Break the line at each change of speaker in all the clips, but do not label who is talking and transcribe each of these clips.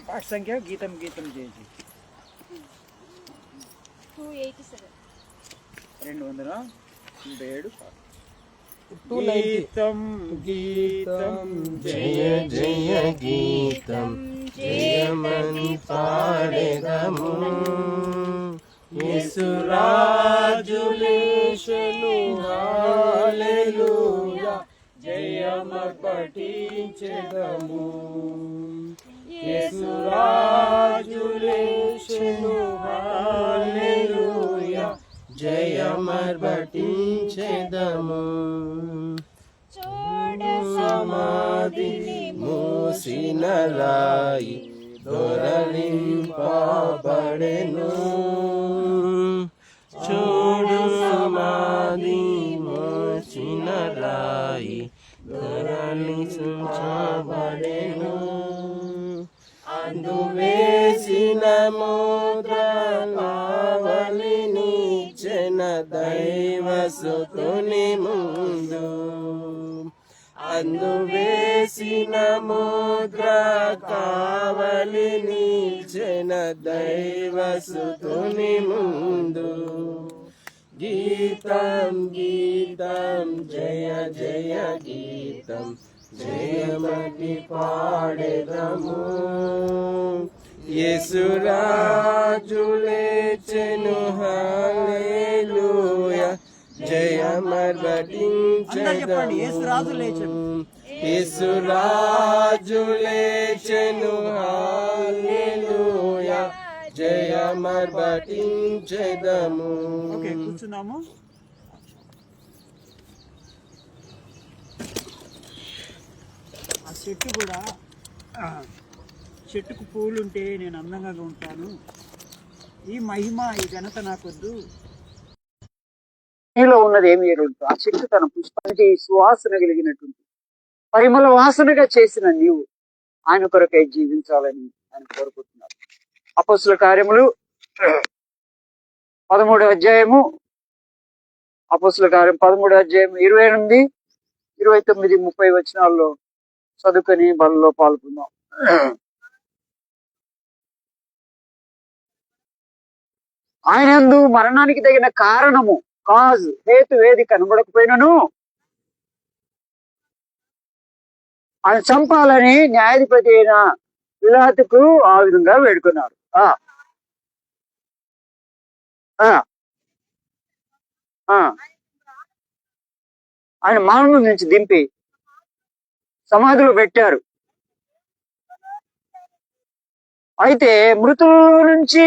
పాట సంఖ్య గీతం గీతం చేసి 287 గీతం గీతం
జయ జయ గీతం జయమని పాడెదము యేసురాజు లేచెను హల్లెలూయా జయమర్పటించెదము యేసురాజు లేచెను హల్లెలూయా జయమర్పటించెదము సమాధిని మూసిన రాయి దొరలింపబడెను చూడు సమాధి మూసిన రాయి దొరలించబడెను అందు వేసిన ముద్ర కావలిని జన దైవసుతుని ముందు అందు వేసిన ముద్ర కావలిని జన దైవసుతుని ముందు గీతం గీతం జయ జయ గీతం జయమటి పాడెదము యేసురాజు లేచెను హల్లెలూయా జయమర్పటించెదము యేసురాజు లేచెను హల్లెలూయా జయమర్పటించెదము.
ఓకే, కూర్చున్నాము. ఆ చెట్టు కూడా, చెట్టుకు పూలుంటే నేను అందంగా ఉంటాను, ఈ మహిమ ఈ ఘనత నాకొద్దు, నీలో ఉన్నది ఏమి ఎరుగు. ఆ చెట్టు తన పుష్పానికి సువాసన కలిగినటువంటి పరిమళ వాసనగా చేసిన నీవు ఆయన కొరకై జీవించాలని ఆయన కోరుకుంటున్నారు. అపొస్తలుల కార్యములు 13వ అధ్యాయము, అపొస్తలుల కార్యం 13వ అధ్యాయం 28, 29, 30 వచనాల్లో చదువుకొని బలలో పాల్గొందాం. ఆయనందు మరణానికి తగిన కారణము హేతు ఏది కనబడకపోయినను ఆయన చంపాలని న్యాయాధిపతి అయిన పిలాతుకు ఆ విధంగా వేడుకున్నారు. ఆయన మరణం నుంచి దింపి సమాధిలో పెట్టారు. అయితే మృతుల నుంచి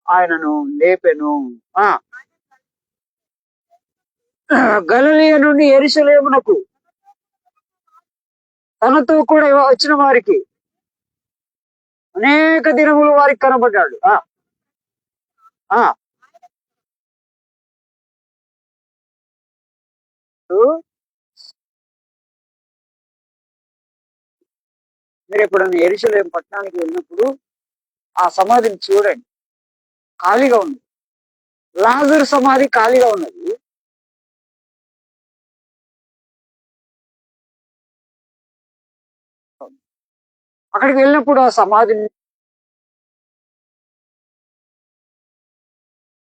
ఆయనను లేపెను. గలిలయ నుండి యెరూషలేమునకు తనతో కూడా వచ్చిన వారికి అనేక దినములు వారికి కనబడ్డాడు. మీరు ఎప్పుడన్నా యెరూషలేము పట్టణానికి వెళ్ళినప్పుడు ఆ సమాధిని చూడండి, ఖాళీగా ఉంది. లాజరు సమాధి ఖాళీగా ఉన్నది. అక్కడికి వెళ్ళినప్పుడు ఆ సమాధిని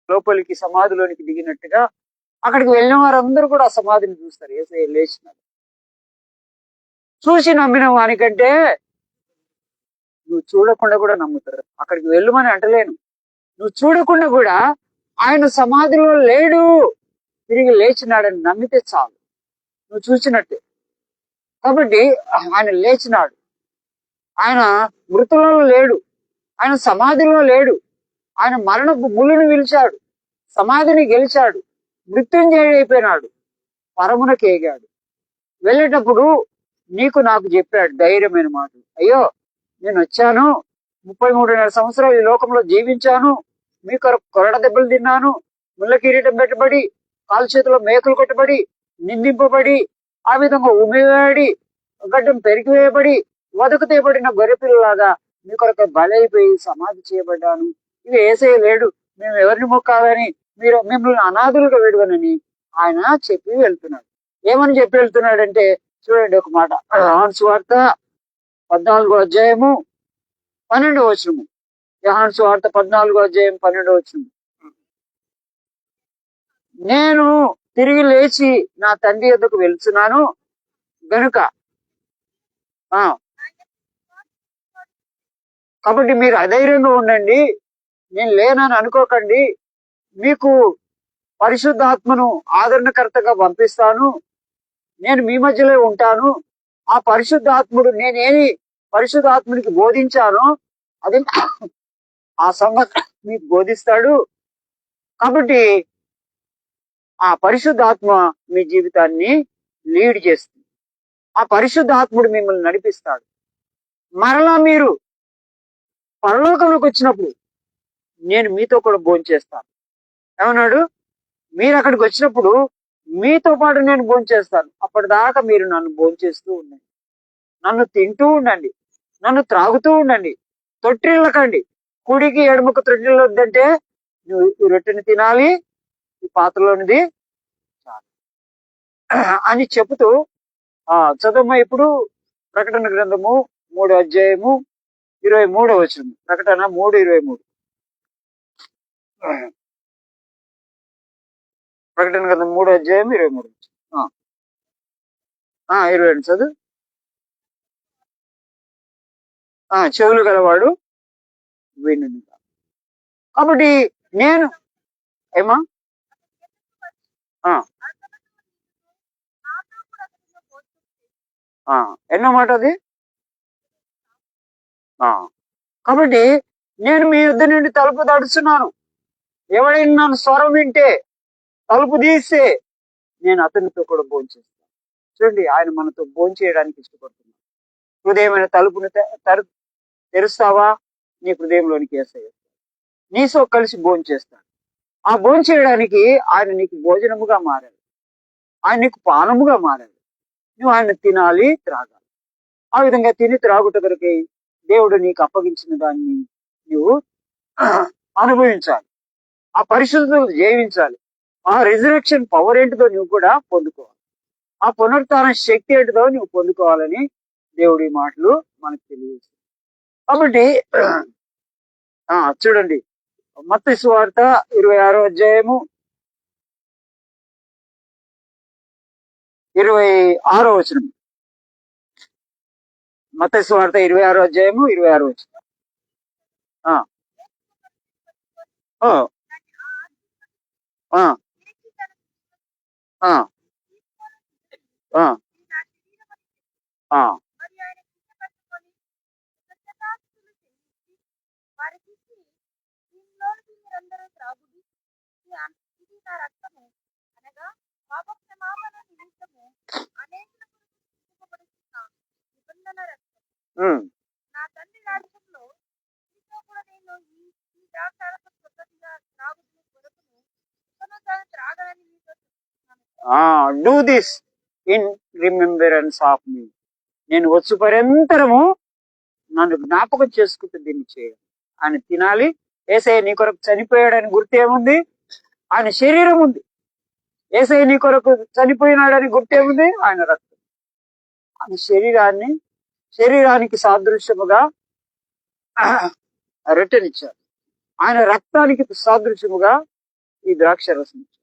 లోపలికి సమాధిలోనికి దిగినట్టుగా అక్కడికి వెళ్ళిన వారందరూ కూడా ఆ సమాధిని చూస్తారు. యేసయ్య లేచినాడు. చూసి నమ్మిన వానికంటే నువ్వు చూడకుండా కూడా నమ్ముతారు. అక్కడికి వెళ్ళమని అంటలేను, నువ్వు చూడకుండా కూడా ఆయన సమాధిలో లేడు, తిరిగి లేచినాడని నమ్మితే చాలు, నువ్వు చూసినట్టే. కాబట్టి ఆయన లేచినాడు, ఆయన మృతులలో లేడు, ఆయన సమాధిలో లేడు, ఆయన మరణపు ముళ్ళును విలిచాడు, సమాధిని గెలిచాడు, మృత్యుంజయుడైపోయినాడు, పరమునకు ఎగాడు. వెళ్ళేటప్పుడు నీకు నాకు చెప్పాడు ధైర్యమైన మాటలు. అయ్యో, నేను వచ్చాను, 33.5 సంవత్సరాలు ఈ లోకంలో జీవించాను, మీ కొరకు కొరడ దెబ్బలు తిన్నాను, ముళ్ళ కిరీటం పెట్టబడి, కాలు చేతిలో మేకులు కొట్టబడి, నిందింపబడి, ఆ విధంగా ఉమివేయబడి, గడ్డం పెరిగివేయబడి, వదకు తేబడిన గొర్రెపిల్లలాగా మీ కొరకు బలైపోయి సమాధి చేయబడ్డాను. ఇది యేసయ్య లేడు, మేము ఎవరిని మొక్కాలని, మీరు మిమ్మల్ని అనాథులుగా విడవనని ఆయన చెప్పి వెళ్తున్నాడు. ఏమని చెప్పి వెళ్తున్నాడంటే చూడండి ఒక మాట, యోహాను సువార్త 14వ అధ్యాయము 12వ వచనము. యోహాను సువార్త 14వ అధ్యాయం 12వ వచనము. నేను తిరిగి లేచి నా తండ్రి యొద్దకు వెళ్తున్నాను గనుక ఆ కాబట్టి మీరు అధైర్యంగా ఉండండి, నేను లేనని అనుకోకండి, మీకు పరిశుద్ధాత్మను ఆదరణకర్తగా పంపిస్తాను, నేను మీ మధ్యలో ఉంటాను. ఆ పరిశుద్ధాత్ముడు నేనేమి పరిశుద్ధాత్ముడికి బోధించానో అది ఆ సంగతి మీకు బోధిస్తాడు. కాబట్టి ఆ పరిశుద్ధాత్మ మీ జీవితాన్ని లీడ్ చేస్తుంది. ఆ పరిశుద్ధాత్ముడు మిమ్మల్ని నడిపిస్తాడు. మరలా మీరు పరలోకంలోకి వచ్చినప్పుడు నేను మీతో కూడా భోంచేస్తాను. ఏమన్నాడు? మీరు అక్కడికి వచ్చినప్పుడు మీతో పాటు నేను భోంచేస్తాను. అప్పటిదాకా మీరు నన్ను భోంచేస్తూ ఉండండి, నన్ను తింటూ ఉండండి, నన్ను త్రాగుతూ ఉండండి, తొట్టిల్లకండి. కుడికి ఎడమకు తొట్టిల్లు వద్దంటే నువ్వు ఈ రొట్టెని తినాలి, ఈ పాత్రలోనిది చాలు అని చెబుతూ చదవమ్మా ఇప్పుడు ప్రకటన గ్రంథము 3వ అధ్యాయము 23వ వచనం. ప్రకటన 3:23. ప్రకటన గ్రంథం 3వ అధ్యాయం 23. 22 చదువు. చెవులు గలవాడు వినును. కాబట్టి నేను ఏమా ఎన్నో మాట అది. కాబట్టి నేను మీ యుద్ధ నుండి తలుపు తడుచున్నాను, ఎవడైనా నన్ను స్వరం వింటే తలుపు తీస్తే నేను అతనితో కూడా భోంచేస్తాను. చూడండి, ఆయన మనతో భోంచేయడానికి ఇష్టపడుతున్నాడు. హృదయమైన తలుపును తెరుస్తావా, నీ హృదయంలోనికి యేసయ్య నీతో కలిసి భోంచేస్తాడు. ఆ భోంచేయడానికి ఆయన నీకు భోజనముగా మారాడు, ఆయన నీకు పానముగా మారాడు. నువ్వు ఆయన తినాలి, త్రాగాలి. ఆ విధంగా తిని త్రాగుట కొరకై దేవుడు నీకు అప్పగించిన దాన్ని నువ్వు అనుభవించాలి. ఆ పరిశుద్ధతను జీవించాలి. ఆ రిజరెక్షన్ పవర్ ఏంటిదో నువ్వు కూడా పొందుకోవాలి. ఆ పునరుత్థాన శక్తి ఏంటిదో నువ్వు పొందుకోవాలని దేవుడి మాటలు మనకు తెలియజేస్తుంది. కాబట్టి చూడండి, మత్తయి సువార్త 26వ అధ్యాయము 26వ వచనం. మత్తయి సువార్త 26వ అధ్యాయము 26వ వచనం. Do this in remembrance of me. నేను వచ్చు పర్యంతరము నన్ను జ్ఞాపకం చేసుకుంటూ దీన్ని చేయాలి. ఆయన తినాలి. యేసయ్య నీ కొరకు చనిపోయాడని గుర్తేముంది? ఆయన శరీరం ఉంది. యేసయ్య నీ కొరకు చనిపోయినాడని గుర్తేముంది? ఆయన రక్తం. ఆయన శరీరానికి సాదృశ్యముగా రొట్టెనిచ్చారు. ఆయన రక్తానికి సాదృశ్యముగా ఈ ద్రాక్ష రసం ఇచ్చారు.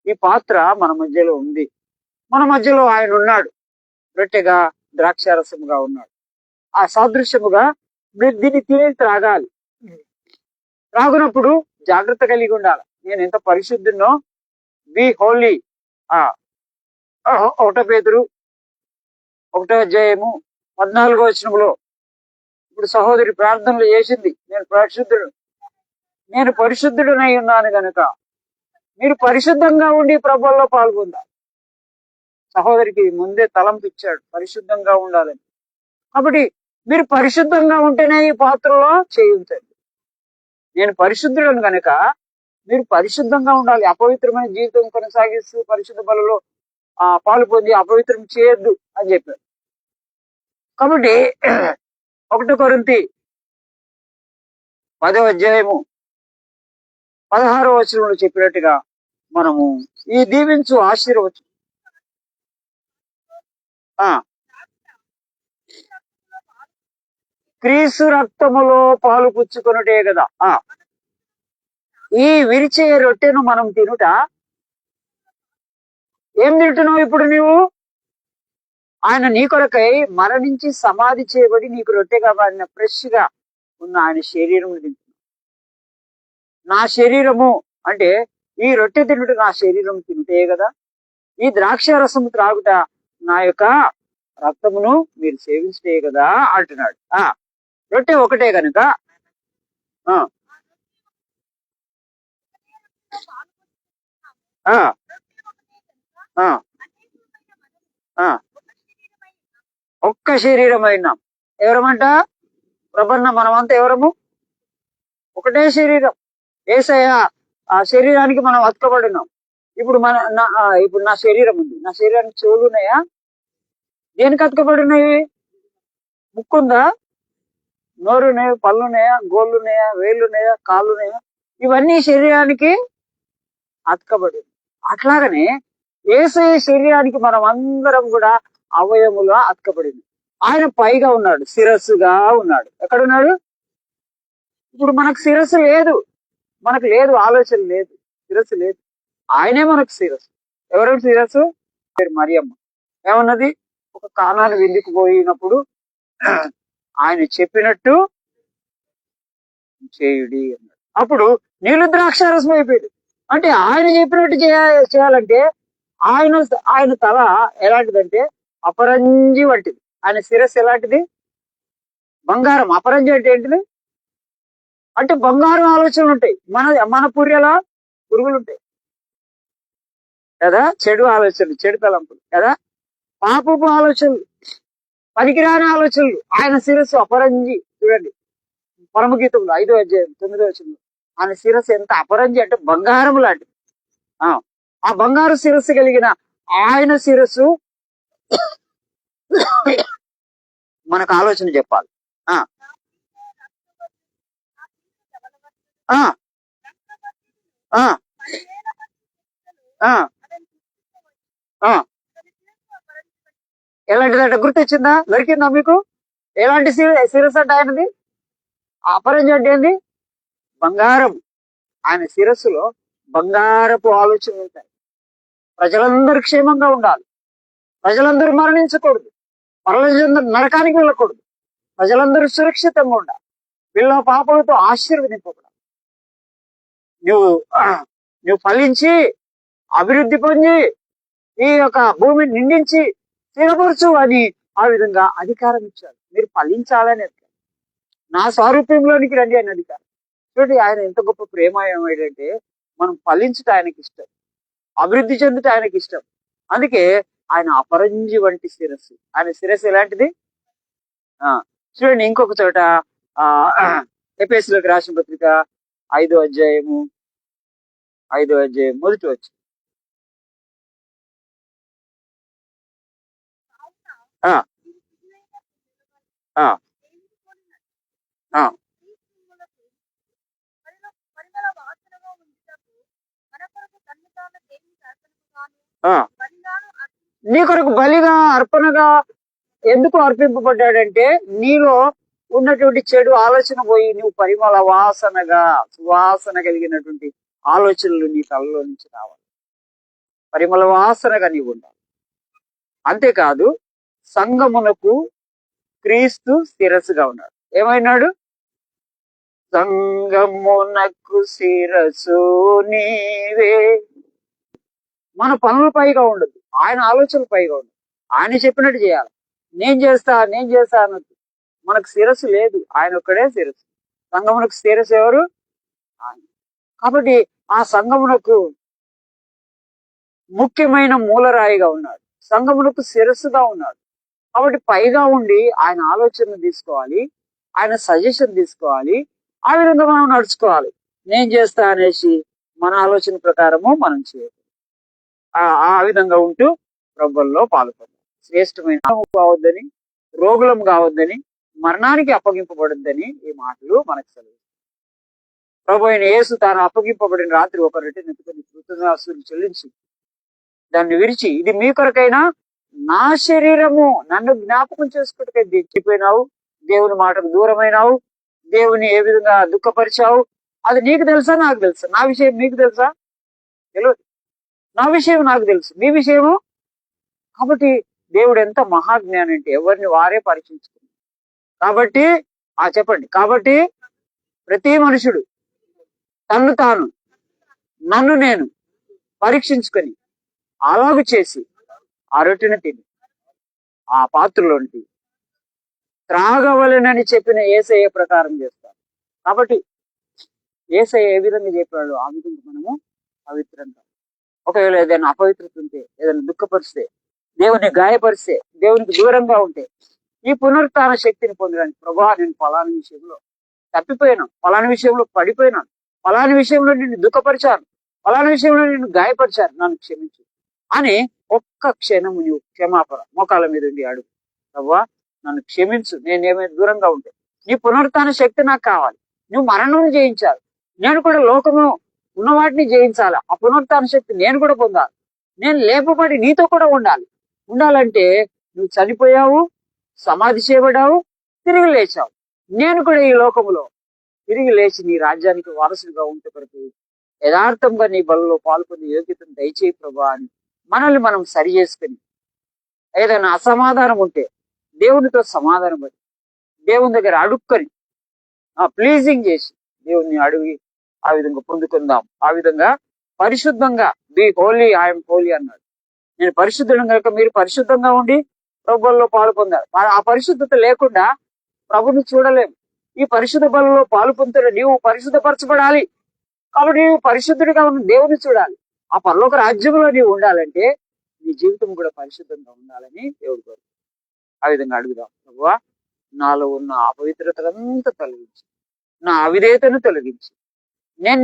ఈ పాత్ర మన మధ్యలో ఉంది. మన మధ్యలో ఆయన ఉన్నాడు, రొట్టెగా ద్రాక్షారసముగా ఉన్నాడు. ఆ సాదృశ్యముగా మీరు దీన్ని తిని త్రాగాలి. త్రాగునప్పుడు జాగ్రత్త కలిగి ఉండాలి. నేను ఎంత పరిశుద్ధునో, బి హోలీ. 1 పేతురు 1వ అధ్యాయము 14వ వచనంలో ఇప్పుడు సహోదరి ప్రార్థనలు చేసింది, నేను పరిశుద్ధుడనై ఉన్నాను గనుక మీరు పరిశుద్ధంగా ఉండి ప్రభువులో పాల్గొందాం. సహోదరికి ముందే తలంపు ఇచ్చాడు పరిశుద్ధంగా ఉండాలని. కాబట్టి మీరు పరిశుద్ధంగా ఉంటేనే ఈ పాత్రలో చేయించండి. నేను పరిశుద్ధుడను గనక మీరు పరిశుద్ధంగా ఉండాలి. అపవిత్రమైన జీవితం కొనసాగిస్తూ పరిశుద్ధ బలలో పాలు పొంది అపవిత్రం చేయొద్దు అని చెప్పారు. కాబట్టి 1 కొరింథీ 10వ అధ్యాయము 16వ వచనంలో చెప్పినట్టుగా మనము ఈ దీవించు ఆశీర్వచనం క్రీస్తు రక్తములో పాలు పుచ్చుకొనుటే కదా. ఈ విరిచే రొట్టెను మనం తినుట. ఏం తింటున్నావు ఇప్పుడు నీవు? ఆయన నీ కొరకై మరణించి సమాధి చేయబడి నీకు రొట్టెగా మారిన ఫ్రెష్ గా ఉన్న ఆయన శరీరం తింటున్నావు. నా శరీరము అంటే ఈ రొట్టె తినుట నా శరీరం తింటే కదా, ఈ ద్రాక్ష రసము త్రాగుట నా యొక్క రక్తమును మీరు సేవించే కదా అంటున్నాడు. రొట్టె ఒకటే కనుక ఆ ఆ ఆ ఆ ఒక్క శరీరమైన ఎవరమంట? ప్రపన్న మనమంతా ఎవరము? ఒకటే శరీరం. యేసయ్య ఆ శరీరానికి మనం అతుకబడినాం. ఇప్పుడు ఇప్పుడు నా శరీరం ఉంది. నా శరీరానికి చెవులు ఉన్నాయా? దేనికి అతుకబడినాయి? ముక్కుందా? నోరున్నాయా? పళ్ళున్నాయా? గోళ్ళున్నాయా? వేళ్ళున్నాయా? కాళ్ళున్నాయా? ఇవన్నీ శరీరానికి అతుకబడి. అట్లాగనే యేసయ్య శరీరానికి మనం అందరం కూడా అవయముగా అతుకబడింది. ఆయన పైగా ఉన్నాడు, శిరస్సుగా ఉన్నాడు. ఎక్కడున్నాడు? ఇప్పుడు మనకు శిరస్సు లేదు, మనకు లేదు, ఆలోచన లేదు, శిరస్సు లేదు. ఆయనే మనకు శిరస్సు. ఎవరు శిరస్సు? మరియమ్మ ఏమన్నది? ఒక కానాను విందుకు పోయినప్పుడు ఆయన చెప్పినట్టు చేయుడి అన్నాడు. అప్పుడు నీళ్ళు ద్రాక్షారసం అయిపోయాడు. అంటే ఆయన చెప్పినట్టు చేయాలంటే ఆయన తల ఎలాంటిదంటే అపరంజి వంటిది. ఆయన శిరస్సు ఎలాంటిది? బంగారం. అపరంజి అంటే ఏంటిది? అంటే బంగారం ఆలోచనలు ఉంటాయి. మన పుర్రెలా పురుగులు ఉంటాయి కదా, చెడు ఆలోచనలు, చెడు తలంపులు కదా, పాపపు ఆలోచనలు, పనికిరాని ఆలోచనలు. ఆయన శిరస్సు అపరంజి. చూడండి పరమగీతంలో 5వ అధ్యాయం 9వ వచనంలో ఆయన శిరస్సు ఎంత అపరంజి అంటే బంగారం లాంటిది. ఆ బంగారు శిరస్సు కలిగిన ఆయన శిరస్సు మనకు ఆలోచన చెప్పాలి. ఎలాంటిదంటే గుర్తొచ్చిందా? దొరికిందా మీకు? ఎలాంటి శిరస్సు అంటే ఆయనది? అపరంజి అంటే ఏంది? బంగారం. ఆయన శిరస్సులో బంగారపు ఆలోచనలు ఉంటాయి. ప్రజలందరూ క్షేమంగా ఉండాలి, ప్రజలందరూ మరణించకూడదు, ప్రజలందరూ నరకానికి వెళ్ళకూడదు, ప్రజలందరూ సురక్షితంగా ఉండాలి, వీళ్ళ పాపలతో ఆశీర్వదింపకూడదు. నువ్వు ఫలించి అభివృద్ధి పొంది ఈ యొక్క భూమిని నిండించి స్థిరపరచు అని ఆ విధంగా అధికారం ఇచ్చారు. మీరు ఫలించాలని నా స్వారూప్యంలోనికి రండి అని అధికారం. చూడండి ఆయన ఎంత గొప్ప ప్రేమ ఏమైందంటే మనం ఫలించుట ఆయనకి ఇష్టం, అభివృద్ధి చెందుట ఆయనకి ఇష్టం. అందుకే ఆయన అపరంజి వంటి శిరస్సు. ఆయన శిరస్సు ఎలాంటిది? చూడండి ఇంకొక చోట ఎఫెసీయులకు రాసిన పత్రిక 5వ అధ్యాయము 1వ వచనం. నీ కొరకు బలిగా అర్పణగా ఎందుకు అర్పింపబడ్డాడంటే నీలో ఉన్నటువంటి చెడు ఆలోచన పోయి నువ్వు పరిమళ వాసనగా, సువాసన కలిగినటువంటి ఆలోచనలు నీ తలలో నుంచి రావాలి. పరిమళ వాసనగా నీవు ఉండాలి. అంతేకాదు సంఘమునకు క్రీస్తు శిరస్సుగా ఉన్నాడు. ఏమైనాడు? సంఘమునకు శిరస్సు నీవే. మన పనులు పైగా ఉండదు, ఆయన ఆలోచనలు పైగా ఉండదు. ఆయన చెప్పినట్టు చేయాలి. నేను చేస్తా అన్నట్టు మనకు శిరస్సు లేదు, ఆయన ఒక్కడే శిరస్సు. సంఘమునకు శిరస్సు ఎవరు? ఆయన. కాబట్టి ఆ సంఘమునకు ముఖ్యమైన మూలరాయిగా ఉన్నాడు, సంఘమునకు శిరస్సుగా ఉన్నాడు. కాబట్టి పైగా ఉండి ఆయన ఆలోచనలు తీసుకోవాలి, ఆయన సజెషన్ తీసుకోవాలి, ఆ విధంగా మనం నడుచుకోవాలి. నేను చేస్తా అనేసి మన ఆలోచన ప్రకారము మనం చేయాలి. ఆ విధంగా ఉంటూ ప్రభువులో పాల్గొందాం. శ్రేష్టమైన కావద్దని, రోగులం కావద్దని, మరణానికి అప్పగింపబడద్దని ఈ మాటలు మనకు సెలవు. ప్రభు అయిన యేసు తాను అప్పగింపబడిన రాత్రి ఒక రొట్టెను ఎత్తుకొని కృతజ్ఞతాస్తుతులు చెల్లించి దాన్ని విరిచి, ఇది మీ కొరకైనా నా శరీరము, నన్ను జ్ఞాపకం చేసుకుంటే దిచ్చిపోయినావు, దేవుని మాటకు దూరమైనావు, దేవుని ఏ విధంగా దుఃఖపరిచావు, అది నీకు తెలుసా నాకు తెలుసా? నా విషయం మీకు తెలుసా? తెలియదు. నా విషయం నాకు తెలుసు, మీ విషయము. కాబట్టి దేవుడు ఎంత మహాజ్ఞాని అంటే ఎవరిని వారే పరీక్షించుకున్నారు. కాబట్టి చెప్పండి, కాబట్టి ప్రతి మనుషుడు తన్ను తాను నన్ను నేను పరీక్షించుకొని అలాగు చేసి ఆ రొట్టెను తిని ఆ పాత్రలోనికి త్రాగవలెనని చెప్పిన యేసయ్య ప్రకారం చేస్తాం. కాబట్టి యేసయ్య ఏ విధంగా చెప్పాడు ఆ విధంగా మనము పవిత్రంగా. ఒకవేళ ఏదైనా అపవిత్రత ఉంటే, ఏదైనా దుఃఖపరిస్తే, దేవుని గాయపరిస్తే, దేవునికి దూరంగా ఉంటే, ఈ పునరుత్థాన శక్తిని పొందడానికి ప్రభా నేను ఫలానా విషయంలో తప్పిపోయినాను, ఫలానా విషయంలో పడిపోయినాను, ఫలానా విషయంలో నిన్ను దుఃఖపరిచాను, ఫలానా విషయంలో నిన్ను గాయపరిచాను, నన్ను క్షమించు అని ఒక్క క్షణము నువ్వు క్షమాపణ మోకాళ్ళ మీద ఉండి అడుగు. ప్రభా నన్ను క్షమించు, నేను ఏమైనా దూరంగా ఉంటే, నీ పునరుత్థాన శక్తి నాకు కావాలి. నువ్వు మరణం జయించాలి, నేను కూడా లోకము ఉన్న వాటిని జయించాలి. ఆ పునరుత్థాన శక్తి నేను కూడా పొందాలి. నేను లేపబడి నీతో కూడా ఉండాలంటే నువ్వు చనిపోయావు, సమాధి చేయబడ్డావు, తిరిగి లేచావు. నేను కూడా ఈ లోకములో తిరిగి లేచి నీ రాజ్యానికి వారసుడిగా ఉంటే కొరకు యథార్థంగా నీ బలలో పాల్గొని యోగ్యతను దయచేయి ప్రభా అని మనల్ని మనం సరి చేసుకుని, ఏదైనా అసమాధానం ఉంటే దేవునితో సమాధానం పడి దేవుని దగ్గర అడుక్కొని ప్లీజింగ్ చేసి దేవుణ్ణి అడిగి ఆ విధంగా పొందుకుందాం. ఆ విధంగా పరిశుద్ధంగా బి హోలీ, ఐఎమ్ హోలీ అన్నాడు. నేను పరిశుద్ధుడు కనుక మీరు పరిశుద్ధంగా ఉండి ప్రభువులో పాలు పొందారు. ఆ పరిశుద్ధత లేకుండా ప్రభుని చూడలేము. ఈ పరిశుద్ధ బలలో పాలు పొందుతున్న నీవు పరిశుద్ధపరచబడాలి. కాబట్టి నీవు పరిశుద్ధుడిగా ఉన్న దేవుని చూడాలి. ఆ పరలోక రాజ్యంలో నీవు ఉండాలంటే నీ జీవితం కూడా పరిశుద్ధంగా ఉండాలని దేవుడు కోరు. ఆ విధంగా అడుగుదాం. ప్రభువా నాలో ఉన్న అపవిత్రతలంతా తొలగించి, నా అవిధేయతను తొలగించి, నేను